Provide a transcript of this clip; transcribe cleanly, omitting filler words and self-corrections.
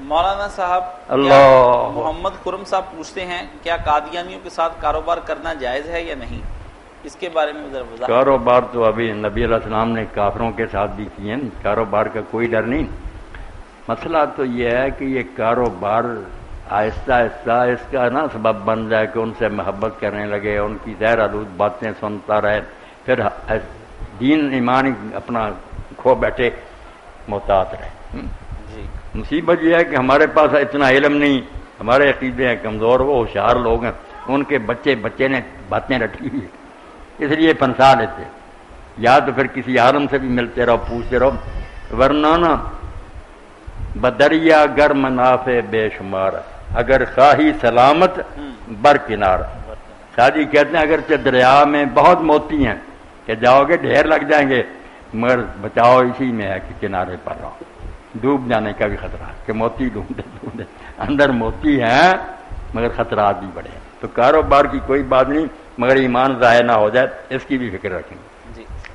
مولانا صاحب اللہ محمد خرم صاحب پوچھتے ہیں کیا قادیانیوں کے ساتھ کاروبار کرنا جائز ہے یا نہیں؟ اس کے بارے میں ذرا وضاحت۔ کاروبار تو ابھی نبی علیہ السلام نے کافروں کے ساتھ بھی کیے ہیں، کاروبار کا کوئی ڈر نہیں۔ مسئلہ تو یہ ہے کہ یہ کاروبار آہستہ آہستہ اس کا نا سبب بن جائے کہ ان سے محبت کرنے لگے، ان کی زہر آلود باتیں سنتا رہے، پھر دین ایمان ہی اپنا کھو بیٹھے، محتاط رہے۔ جی مصیبت یہ ہے کہ ہمارے پاس اتنا علم نہیں، ہمارے عقیدے ہیں کمزور، وہ ہوشیار لوگ ہیں، ان کے بچے نے باتیں رٹی ہوئی، اس لیے پھنسا لیتے۔ یا تو پھر کسی عالم سے بھی ملتے رہو، پوچھتے رہو، ورنہ نا بدریا گر منافع بے شمار، اگر خواہی سلامت برکنار۔ شادی کہتے ہیں اگرچہ دریا میں بہت موتی ہیں کہ جاؤ گے ڈھیر لگ جائیں گے، مگر بچاؤ اسی میں ہے کہ کنارے پر رہو، ڈوب جانے کا بھی خطرہ ہے کہ موتی ڈھونڈے اندر موتی ہیں مگر خطرات بھی بڑے ہیں۔ تو کاروبار کی کوئی بات نہیں، مگر ایمان ضائع نہ ہو جائے اس کی بھی فکر رکھیں۔